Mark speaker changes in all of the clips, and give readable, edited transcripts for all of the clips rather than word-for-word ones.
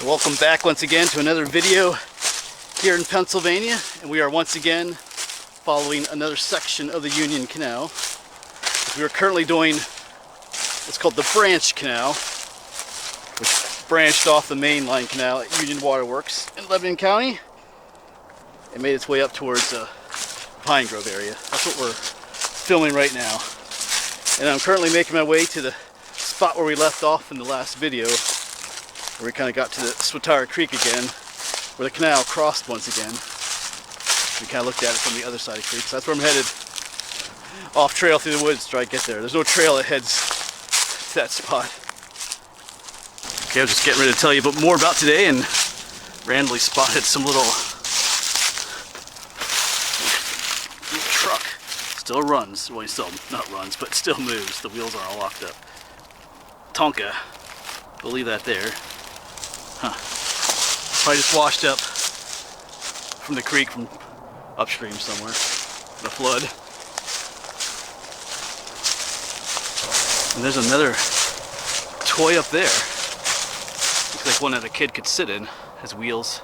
Speaker 1: Welcome back once again to another video here in Pennsylvania, and we are once again following another section of the Union Canal. We are currently doing what's called the Branch Canal, which branched off the mainline canal at Union Waterworks in Lebanon County and made its way up towards Pine Grove area. That's what we're filming right now. And I'm currently making my way to the spot where we left off in the last video, where we kind of got to the Swatara Creek again, where the canal crossed once again. We kind of looked at it from the other side of the creek, so that's where I'm headed. Off trail through the woods to try to get there. There's no trail that heads to that spot. Okay, I was just getting ready to tell you more about today and randomly spotted some little truck. Still runs. Well, he still not runs, but still moves. The wheels aren't all locked up. Tonka. We'll leave that there. Huh. Probably just washed up from the creek from upstream somewhere. The flood. And there's another toy up there. Looks like one that a kid could sit in. Has wheels.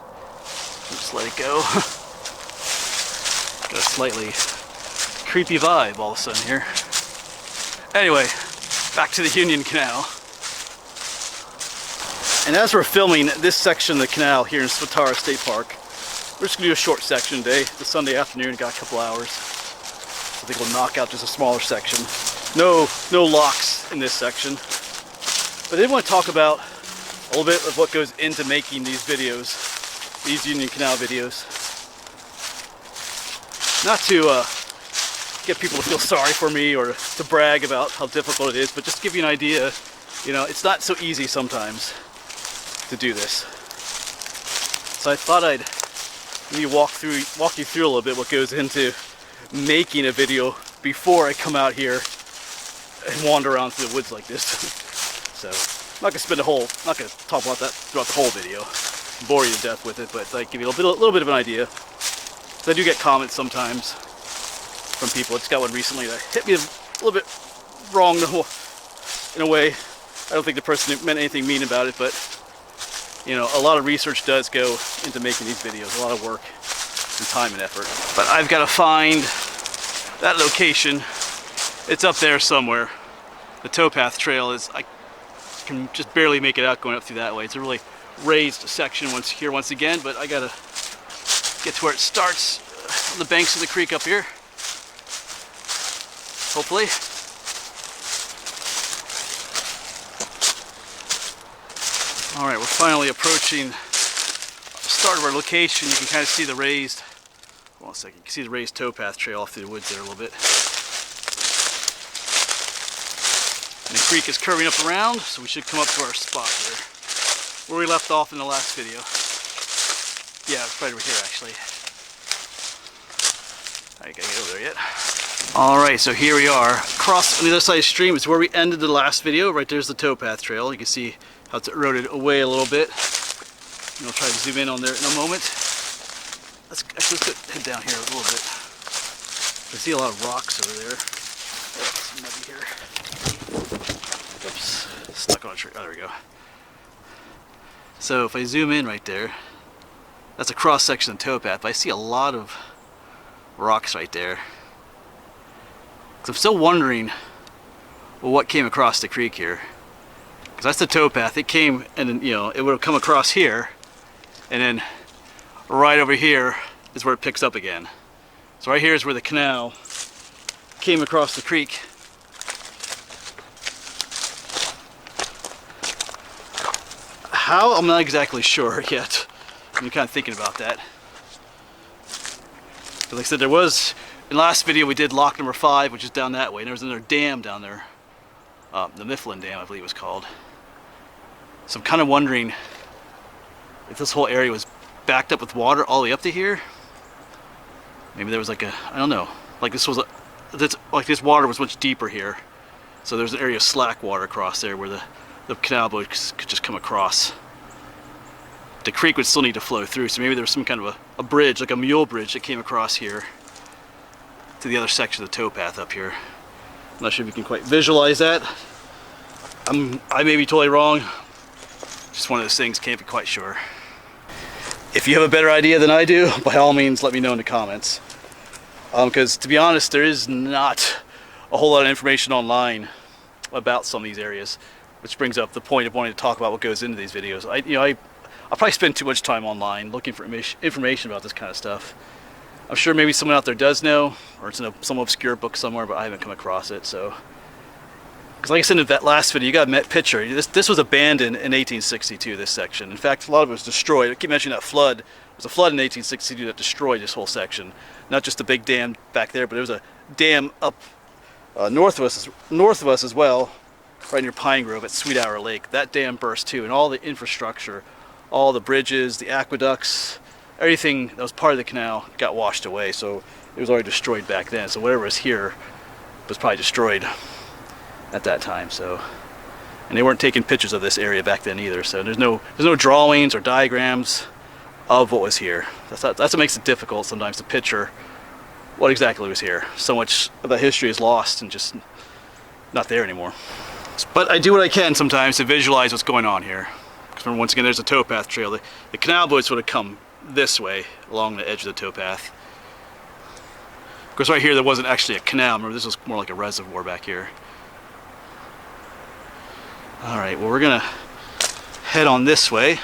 Speaker 1: Just let it go. Got a slightly creepy vibe all of a sudden here. Anyway, back to the Union Canal. And as we're filming this section of the canal here in Swatara State Park, we're just going to do a short section today. It's Sunday afternoon, got a couple hours. So I think we'll knock out just a smaller section. No locks in this section. But I did want to talk about a little bit of what goes into making these videos, these Union Canal videos. Not to get people to feel sorry for me or to brag about how difficult it is, but just to give you an idea, you know, it's not so easy sometimes to do this. So I thought I'd maybe walk you through a little bit what goes into making a video before I come out here and wander around through the woods like this. So I'm not gonna talk about that throughout the whole video, bore you to death with it, but like give you a little bit of an idea. So I do get comments sometimes from people. I just got one recently that hit me a little bit wrong in a way. I don't think the person meant anything mean about it, but you know, a lot of research does go into making these videos, a lot of work and time and effort. But I've got to find that location. It's up there somewhere. The towpath trail is, I can just barely make it out going up through that way. It's a really raised section once again, but I gotta get to where it starts on the banks of the creek up here. Hopefully. Alright, we're finally approaching the start of our location. You can kind of see the raised, hold on a second, you can see the raised towpath trail off through the woods there a little bit. And the creek is curving up around, so we should come up to our spot here, where we left off in the last video. Yeah, it's right over here actually. I gotta get over there yet. Alright, so here we are. Across on the other side of the stream is where we ended the last video. Right there's the towpath trail. You can see how it's eroded away a little bit. And I'll try to zoom in on there in a moment. Let's head down here a little bit. I see a lot of rocks over there. Oh, it's muddy here. Oops, stuck on a tree. Oh, there we go. So if I zoom in right there, that's a cross section of towpath, but I see a lot of rocks right there. So I'm still wondering, well, what came across the creek here? Because that's the towpath. It came, and then, you know, it would have come across here, and then right over here is where it picks up again. So right here is where the canal came across the creek. How? I'm not exactly sure yet. I'm kind of thinking about that. Like I said, there was, in the last video we did lock number 5, which is down that way, and there was another dam down there. The Mifflin Dam, I believe it was called. So I'm kind of wondering if this whole area was backed up with water all the way up to here. Maybe there was like a, I don't know, like this water was much deeper here. So there's an area of slack water across there where the canal boats could just come across. The creek would still need to flow through, so maybe there was some kind of a bridge, like a mule bridge that came across here to the other section of the towpath up here. I'm not sure if you can quite visualize that. I may be totally wrong. Just one of those things, can't be quite sure. If you have a better idea than I do, by all means let me know in the comments. Because to be honest, there is not a whole lot of information online about some of these areas, which brings up the point of wanting to talk about what goes into these videos. I'll probably spend too much time online looking for information about this kind of stuff. I'm sure maybe someone out there does know, or it's in some obscure book somewhere, but I haven't come across it. So, because like I said in that last video, you got a picture. This was abandoned in 1862. This section, in fact, a lot of it was destroyed. I keep mentioning that flood. There was a flood in 1862 that destroyed this whole section. Not just the big dam back there, but there was a dam up north of us as well, right near Pine Grove at Sweethour Lake. That dam burst too, and all the infrastructure, all the bridges, the aqueducts, everything that was part of the canal got washed away. So it was already destroyed back then. So whatever was here was probably destroyed at that time. So, and they weren't taking pictures of this area back then either. So there's no drawings or diagrams of what was here. That's what makes it difficult sometimes to picture what exactly was here. So much of that history is lost and just not there anymore. But I do what I can sometimes to visualize what's going on here. Because once again, there's a towpath trail. The canal boats would have come this way along the edge of the towpath. Of course, right here there wasn't actually a canal. Remember, this was more like a reservoir back here. All right, well, we're gonna head on this way,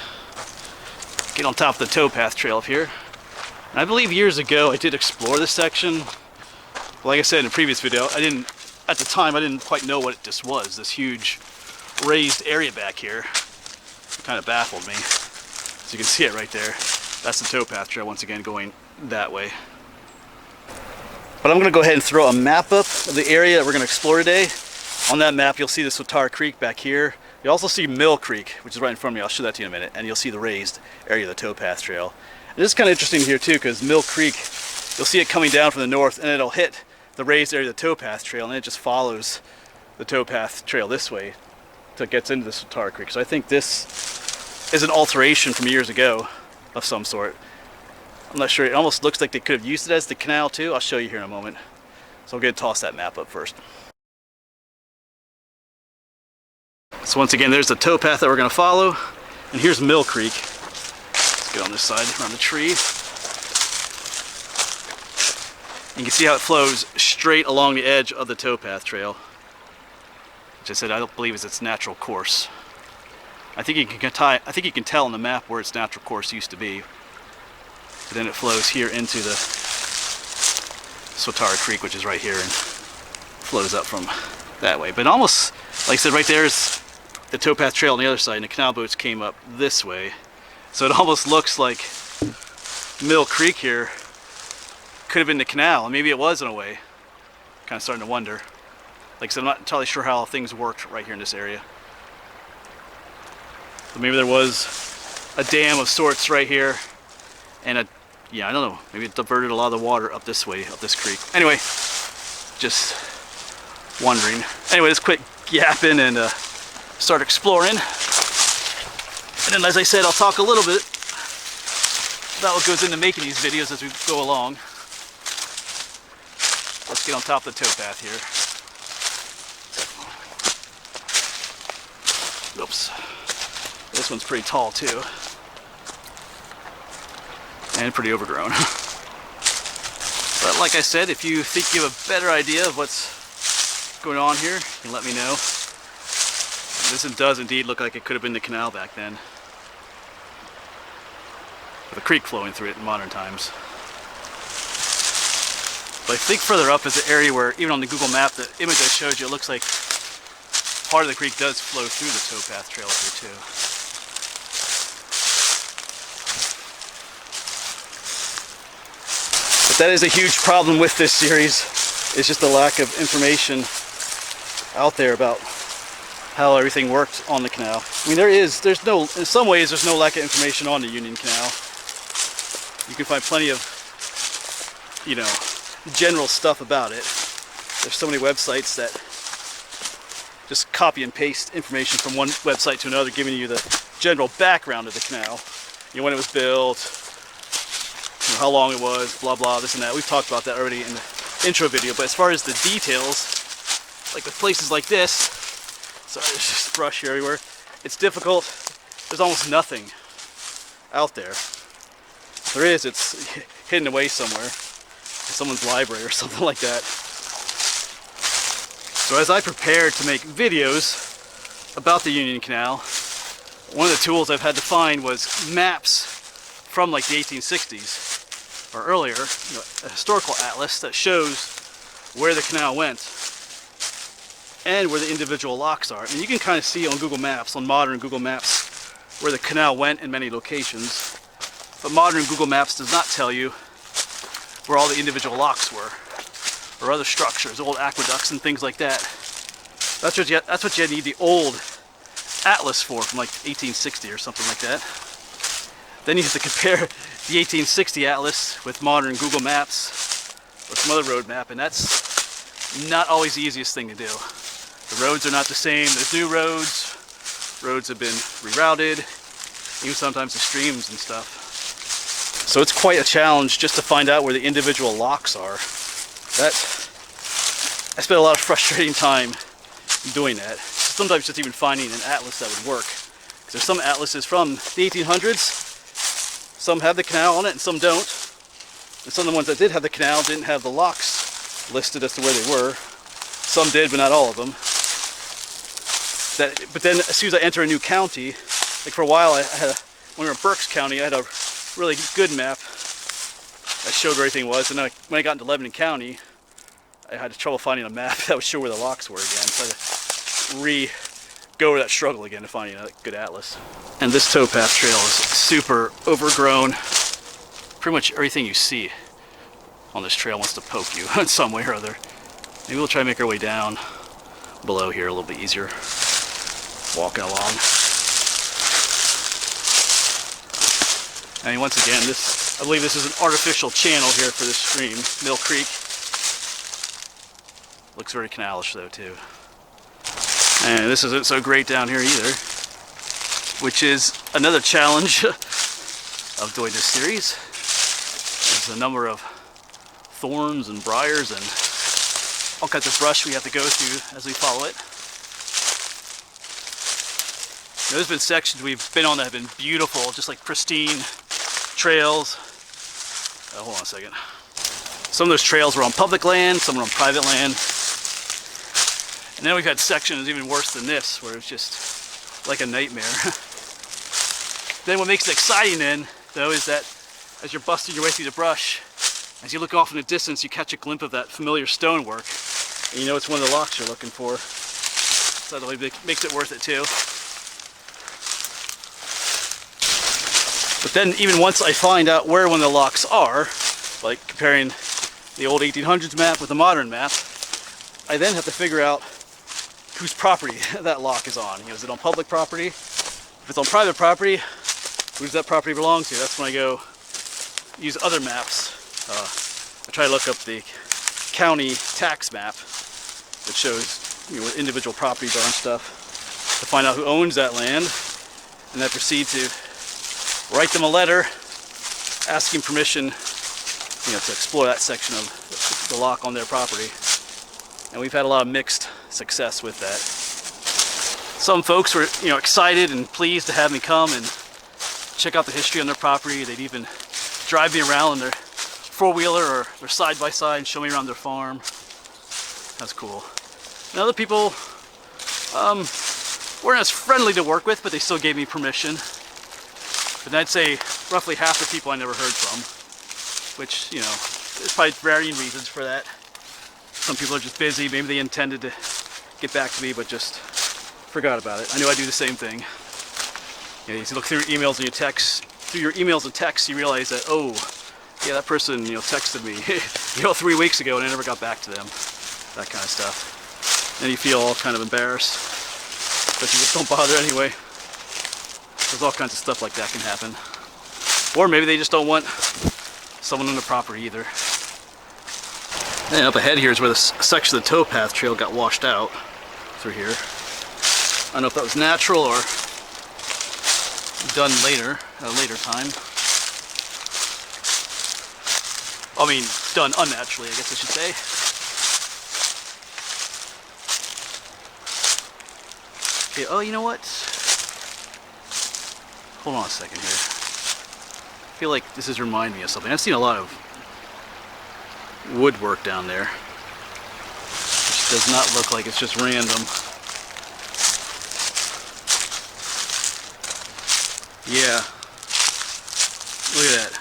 Speaker 1: get on top of the towpath trail up here. And I believe years ago I did explore this section. Like I said in a previous video, at the time I didn't quite know what this was, this huge raised area back here. It kind of baffled me. So you can see it right there. That's the towpath trail, once again going that way. But I'm going to go ahead and throw a map up of the area that we're going to explore today. On that map you'll see the Sweethour Creek back here. You'll also see Mill Creek, which is right in front of me. I'll show that to you in a minute. And you'll see the raised area of the towpath trail. And this is kind of interesting here too, because Mill Creek, you'll see it coming down from the north, and it'll hit the raised area of the towpath trail, and it just follows the towpath trail this way until it gets into the Sweethour Creek. So I think this is an alteration from years ago of some sort. I'm not sure. It almost looks like they could have used it as the canal too. I'll show you here in a moment. So I'm going to toss that map up first. So once again, there's the towpath that we're going to follow, and here's Mill Creek. Let's get on this side around the tree. You can see how it flows straight along the edge of the towpath trail, which I said I don't believe is its natural course. I think you can tell on the map where its natural course used to be. But then it flows here into the Sweethour Creek, which is right here, and flows up from that way. But almost, like I said, right there is the towpath trail on the other side, and the canal boats came up this way. So it almost looks like Mill Creek here could have been the canal, and maybe it was in a way. Kind of starting to wonder. Like I said, I'm not entirely sure how things worked right here in this area. But maybe there was a dam of sorts right here, and I don't know, maybe it diverted a lot of the water up this way, up this creek. Anyway, just wondering. Anyway, let's quit yapping and start exploring. And then, as I said, I'll talk a little bit about what goes into making these videos as we go along. Let's get on top of the towpath here. Oops. This one's pretty tall too. And pretty overgrown. But like I said, if you think you have a better idea of what's going on here, you can let me know. This does indeed look like it could have been the canal back then, with a creek flowing through it in modern times. But I think further up is the area where, even on the Google map, the image I showed you, it looks like part of the creek does flow through the towpath trail up here too. But that is a huge problem with this series, is just the lack of information out there about how everything worked on the canal. I mean, in some ways there's no lack of information on the Union Canal. You can find plenty of, general stuff about it. There's so many websites that just copy and paste information from one website to another, giving you the general background of the canal. When it was built, how long it was, blah blah, this and that. We've talked about that already in the intro video. But as far as the details, like with places like this, sorry, there's just brush here everywhere. It's difficult there's almost nothing out there. If there is, it's hidden away somewhere in someone's library or something like that. So as I prepared to make videos about the Union Canal, one of the tools I've had to find was maps from like the 1860s or earlier, a historical atlas that shows where the canal went and where the individual locks are. I mean, you can kind of see on Google Maps, on modern Google Maps, where the canal went in many locations, but modern Google Maps does not tell you where all the individual locks were, or other structures, old aqueducts and things like that. That's what you need the old atlas for, from like 1860 or something like that. Then you have to compare the 1860 atlas with modern Google Maps or some other road map, and that's not always the easiest thing to do. The roads are not the same. There's new roads. Roads have been rerouted, even sometimes the streams and stuff. So it's quite a challenge just to find out where the individual locks are. I spent a lot of frustrating time doing that. Sometimes just even finding an atlas that would work. Because there's some atlases from the 1800s. Some have the canal on it and some don't. And some of the ones that did have the canal didn't have the locks listed as to where they were. Some did, but not all of them. But then as soon as I enter a new county, like for a while when we were in Berks County, I had a really good map that showed where everything was. And then when I got into Lebanon County, I had trouble finding a map that would show where the locks were again. So I had to go over that struggle again to finding a good atlas. And this towpath trail is super overgrown. Pretty much everything you see on this trail wants to poke you in some way or other. Maybe we'll try to make our way down below here a little bit easier. Walking along. And once again, I believe this is an artificial channel here for this stream, Mill Creek. Looks very canalish though too. And this isn't so great down here either, which is another challenge of doing this series. There's a number of thorns and briars and all kinds of brush we have to go through as we follow it. There's been sections we've been on that have been beautiful, just like pristine trails. Hold on a second. Some of those trails were on public land, some were on private land. And then we've had sections even worse than this, where it's just like a nightmare. Then what makes it exciting then, though, is that as you're busting your way through the brush, as you look off in the distance, you catch a glimpse of that familiar stonework. And you know it's one of the locks you're looking for. So that really makes it worth it too. But then even once I find out where one of the locks are, like comparing the old 1800s map with the modern map, I then have to figure out whose property that lock is on. Is it on public property? If it's on private property, who does that property belong to? That's when I go use other maps. I try to look up the county tax map that shows what individual properties are and stuff to find out who owns that land, and then proceed to write them a letter asking permission to explore that section of the lock on their property. And we've had a lot of mixed success with that. Some folks were excited and pleased to have me come and check out the history on their property. They'd even drive me around in their four-wheeler or their side-by-side and show me around their farm. That's cool. And other people weren't as friendly to work with, but they still gave me permission. But I'd say roughly half the people I never heard from, which, there's probably varying reasons for that. Some people are just busy. Maybe they intended to get back to me, but just forgot about it. I know I do the same thing. You look through your emails and your texts. Through your emails and texts, you realize that, oh, yeah, that person, texted me, 3 weeks ago, and I never got back to them. That kind of stuff. And you feel all kind of embarrassed, but you just don't bother anyway. There's all kinds of stuff like that can happen. Or maybe they just don't want someone on the property either. And up ahead here is where this section of the towpath trail got washed out through here. I don't know if that was natural or done later, at a later time. I mean, done unnaturally, I guess I should say. Okay, oh, you know what? Hold on a second here. I feel like this is reminding me of something. I've seen a lot of woodwork down there, which does not look like it's just random. Yeah. Look at that.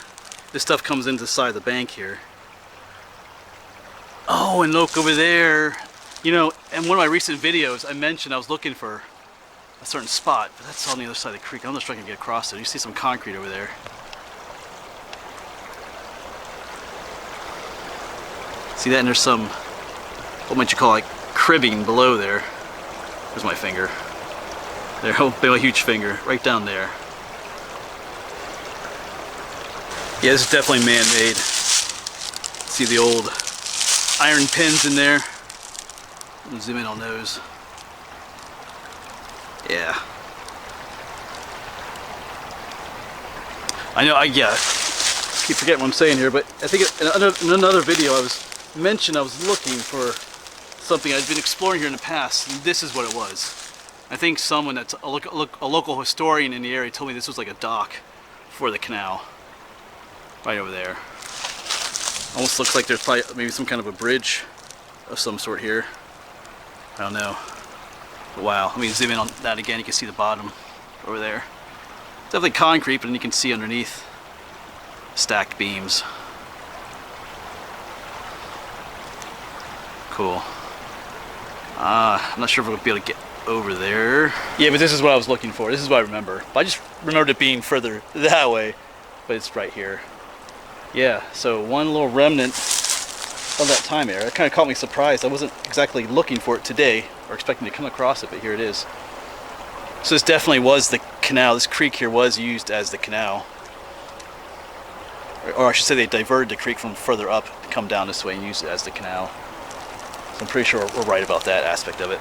Speaker 1: This stuff comes into the side of the bank here. Oh, and look over there. You know, in one of my recent videos, I mentioned I was looking for a certain spot, but that's on the other side of the creek. I'm not sure I can get across it. You see some concrete over there. See that? And there's some, what might you call it, cribbing below there. There's my finger. There, oh, a huge finger, right down there. Yeah, this is definitely man-made. See the old iron pins in there. I'll zoom in on those. Yeah. I know, yeah, keep forgetting what I'm saying here, but I think in another video I was looking for something I'd been exploring here in the past, and this is what it was. I think someone that's a local historian in the area told me this was like a dock for the canal. Right over there. Almost looks like there's probably maybe some kind of a bridge of some sort here. I don't know. But wow, let me zoom in on that again. You can see the bottom over there. It's definitely concrete, but then you can see underneath stacked beams. Cool. I'm not sure if we'll be able to get over there. Yeah, but this is what I was looking for. This is what I remember. But I just remembered it being further that way, but it's right here. Yeah, so one little remnant of that time era. It kind of caught me surprised. I wasn't exactly looking for it today or expecting to come across it, but here it is. So this definitely was the canal. This creek here was used as the canal. Or I should say they diverted the creek from further up to come down this way and use it as the canal. So I'm pretty sure we're right about that aspect of it.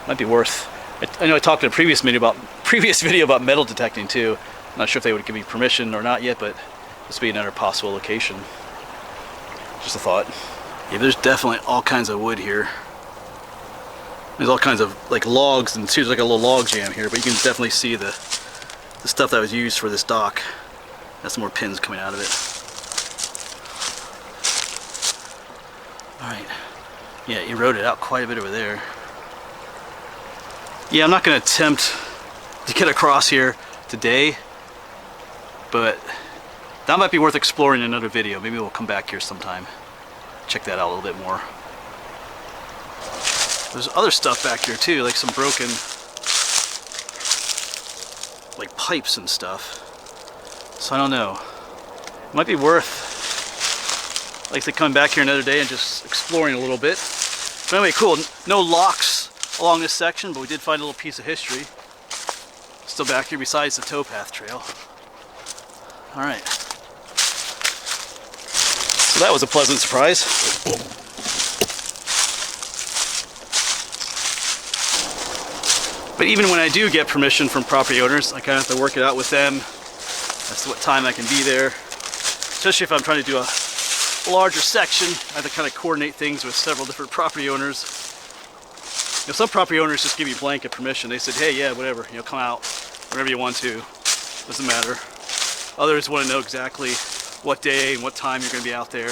Speaker 1: Might be worth. I know I talked in a previous video about metal detecting too. I'm not sure if they would give me permission or not yet, but this would be another possible location. Just a thought. Yeah, there's definitely all kinds of wood here. There's all kinds of like logs, and it seems like a little log jam here, but you can definitely see the stuff that was used for this dock. Got some more pins coming out of it. Alright. Yeah, it eroded out quite a bit over there. Yeah, I'm not going to attempt to get across here today, but that might be worth exploring in another video. Maybe we'll come back here sometime. Check that out a little bit more. There's other stuff back here too, like some broken like pipes and stuff. So I don't know. It might be worth like coming back here another day and just exploring a little bit. But anyway, cool. No locks along this section, but we did find a little piece of history still back here besides the towpath trail. Alright. So that was a pleasant surprise. But even when I do get permission from property owners, I kind of have to work it out with them as to what time I can be there. Especially if I'm trying to do a larger section, I have to kind of coordinate things with several different property owners. You know, some property owners just give you blanket permission. They said, hey, yeah, whatever, you know, come out whenever you want to. Doesn't matter. Others want to know exactly what day and what time you're going to be out there.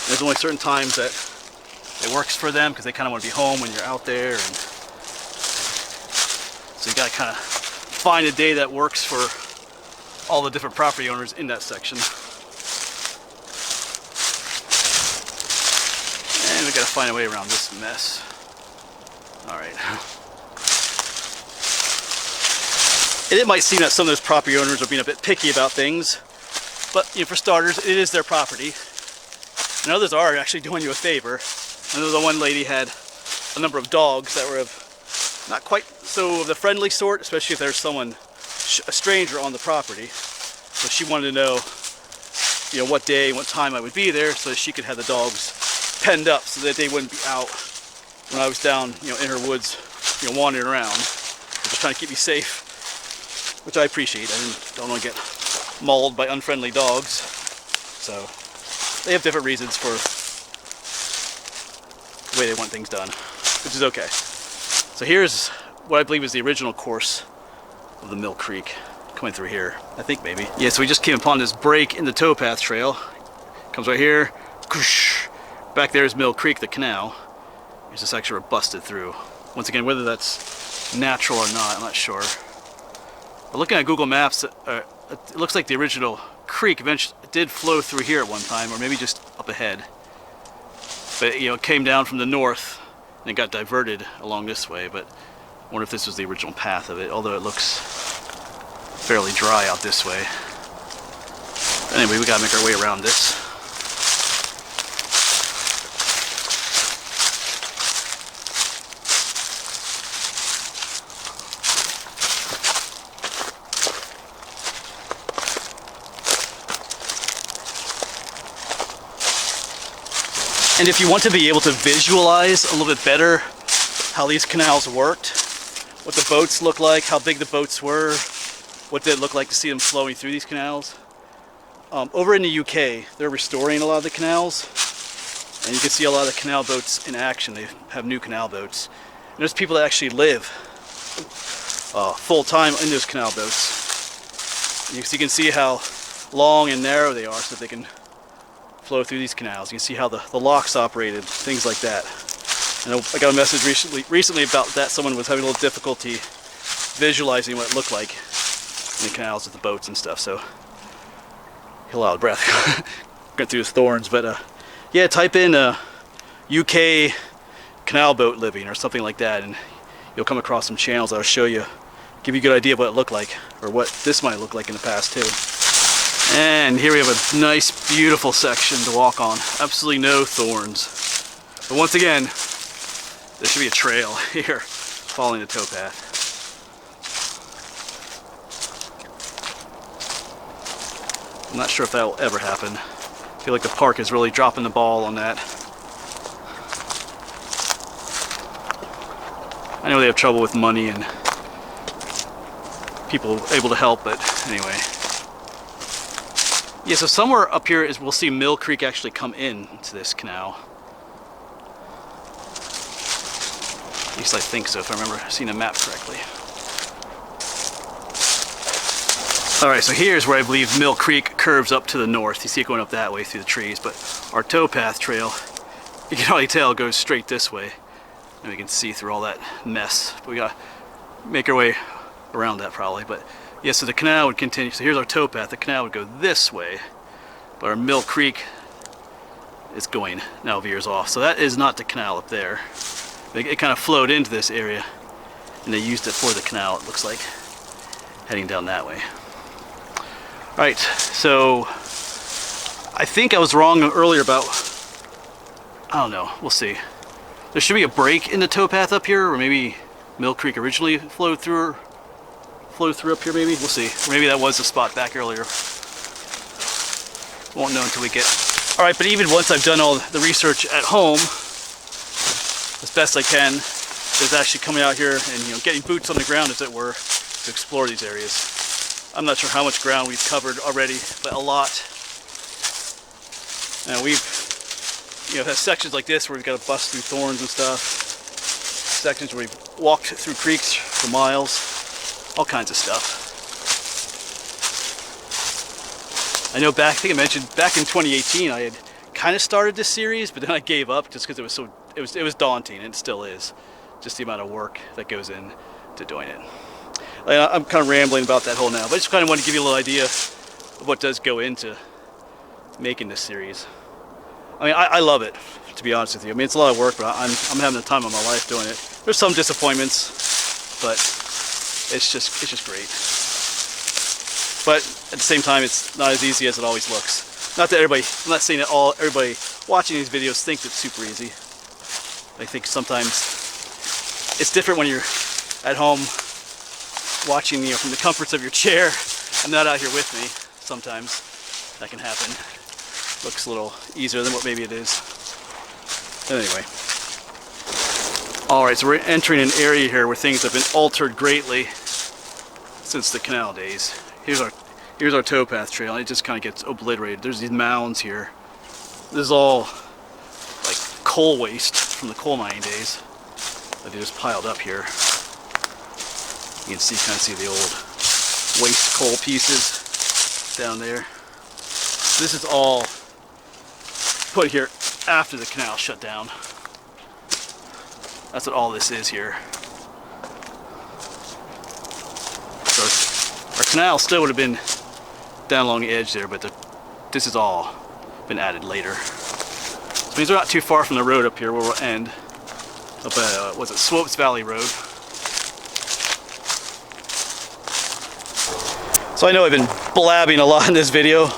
Speaker 1: There's only certain times that it works for them because they kind of want to be home when you're out there. And so you got to kind of find a day that works for all the different property owners in that section. And we got to find a way around this mess. All right. And it might seem that some of those property owners are being a bit picky about things, but you know, for starters, it is their property. And others are actually doing you a favor. I know the one lady had a number of dogs that were of not quite so of the friendly sort, especially if there's someone, a stranger on the property. So she wanted to know, you know, what day and what time I would be there so that she could have the dogs penned up so that they wouldn't be out when I was down, you know, in her woods, you know, wandering around. They're just trying to keep me safe, which I appreciate. I don't want to get mauled by unfriendly dogs. So they have different reasons for the way they want things done, which is okay. So here's what I believe is the original course of the Mill Creek, coming through here. I think maybe. Yeah, so we just came upon this break in the towpath trail. Comes right here. Back there is Mill Creek, the canal. There's this section we're busted through. Once again, whether that's natural or not, I'm not sure. But looking at Google Maps, it looks like the original creek eventually did flow through here at one time, or maybe just up ahead. But you know, it came down from the north and it got diverted along this way. But I wonder if this was the original path of it, although it looks fairly dry out this way. Anyway, we gotta make our way around this. And if you want to be able to visualize a little bit better how these canals worked, what the boats look like, how big the boats were, what did it look like to see them flowing through these canals. Over in the UK, they're restoring a lot of the canals, and you can see a lot of the canal boats in action. They have new canal boats. And there's people that actually live full time in those canal boats. You can see how long and narrow they are so that they can flow through these canals. You can see how the locks operated, things like that. And I got a message recently about that. Someone was having a little difficulty visualizing what it looked like in the canals with the boats and stuff. So he allowed breath going through his thorns. But yeah, type in UK canal boat living or something like that, and you'll come across some channels that'll show you, give you a good idea of what it looked like, or what this might look like in the past too. And here we have a nice, beautiful section to walk on. Absolutely no thorns. But once again, there should be a trail here following the towpath. I'm not sure if that will ever happen. I feel like the park is really dropping the ball on that. I know they have trouble with money and people able to help, but anyway. Yeah, so somewhere up here we'll see Mill Creek actually come in to this canal. At least I think so, if I remember seeing the map correctly. Alright, so here's where I believe Mill Creek curves up to the north. You see it going up that way through the trees, but our towpath trail, you can already tell, goes straight this way. And we can see through all that mess. But we gotta make our way around that probably. But yeah, so the canal would continue. So here's our towpath. The canal would go this way, but our Mill Creek is going now veers off. So that is not the canal up there. It kind of flowed into this area, and they used it for the canal. It looks like heading down that way. All right, so I think I was wrong earlier about. I don't know. We'll see. There should be a break in the towpath up here, or maybe Mill Creek originally flowed through up here, maybe? We'll see. Or maybe that was the spot back earlier. Won't know until we get... Alright, but even once I've done all the research at home, as best I can, is actually coming out here and getting boots on the ground, as it were, to explore these areas. I'm not sure how much ground we've covered already, but a lot. And we've had sections like this where we've got to bust through thorns and stuff. Sections where we've walked through creeks for miles. All kinds of stuff. I know I think I mentioned back in 2018 I had kind of started this series, but then I gave up just because it was daunting, and it still is. Just the amount of work that goes into doing it. I'm kind of rambling about that whole now, but I just kind of want to give you a little idea of what does go into making this series. I mean, I love it, to be honest with you. I mean, it's a lot of work, but I'm having the time of my life doing it. There's some disappointments, but it's just great. But at the same time, it's not as easy as it always looks. Not that I'm not saying that everybody watching these videos thinks it's super easy. I think sometimes it's different when you're at home watching, from the comforts of your chair. I'm not out here with me. Sometimes that can happen. Looks a little easier than what maybe it is. Anyway. Alright, so we're entering an area here where things have been altered greatly since the canal days. Here's our towpath trail, and it just kind of gets obliterated. There's these mounds here. This is all like coal waste from the coal mining days. that they just piled up here. You can see, kind of see the old waste coal pieces down there. This is all put here after the canal shut down. That's what all this is here. So our canal still would have been down along the edge there, but this has all been added later. So it means we're not too far from the road up here where we'll end. Up at, was it Swopes Valley Road? So I know I've been blabbing a lot in this video.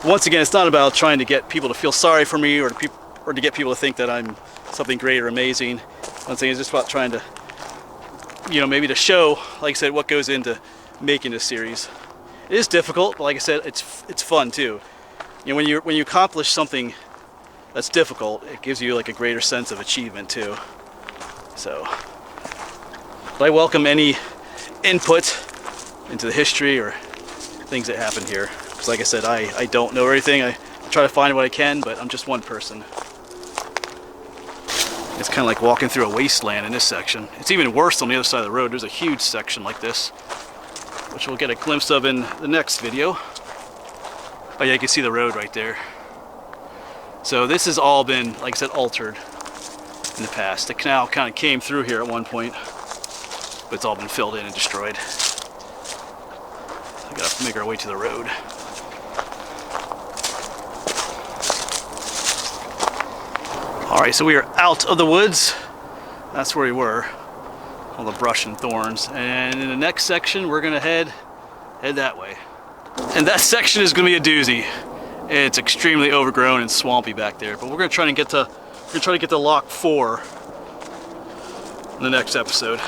Speaker 1: Once again, it's not about trying to get people to feel sorry for me or to get people to think that I'm something great or amazing. Once again, it's just about trying to, you know, maybe to show, like I said, what goes into making this series. It is difficult, but like I said, it's fun too. You know, when you accomplish something that's difficult, it gives you like a greater sense of achievement too. So, but I welcome any input into the history or things that happen here. Because like I said, I don't know everything. I try to find what I can, but I'm just one person. It's kind of like walking through a wasteland in this section. It's even worse on the other side of the road. There's a huge section like this, which we'll get a glimpse of in the next video. Oh yeah, you can see the road right there. So this has all been, like I said, altered in the past. The canal kind of came through here at one point, but it's all been filled in and destroyed. We gotta make our way to the road. Alright, so we are out of the woods. That's where we were. All the brush and thorns. And in the next section, we're gonna head that way. And that section is gonna be a doozy. It's extremely overgrown and swampy back there. But we're gonna try to get to Lock 4 in the next episode.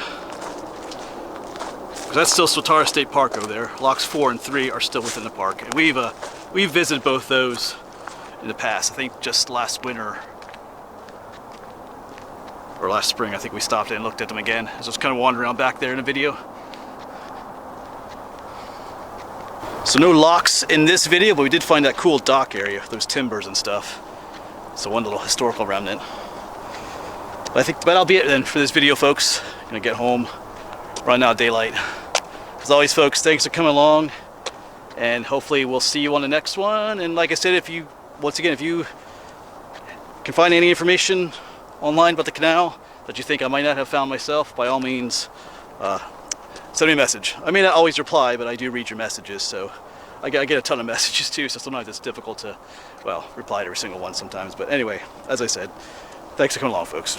Speaker 1: That's still Swatara State Park over there. Locks 4 and 3 are still within the park. And we've visited both those in the past. I think just last winter or last spring, I think we stopped in and looked at them again. I was just kind of wandering around back there in a video. So no locks in this video, but we did find that cool dock area, those timbers and stuff. So one little historical remnant. But I think that'll be it then for this video, folks. I'm gonna get home, run out of daylight. As always, folks, thanks for coming along, and hopefully we'll see you on the next one. And like I said, if you can find any information online about the canal that you think I might not have found myself, by all means, send me a message. I may not always reply, but I do read your messages, so I get a ton of messages too, so sometimes it's difficult to, well, reply to every single one sometimes. But anyway, as I said, thanks for coming along, folks.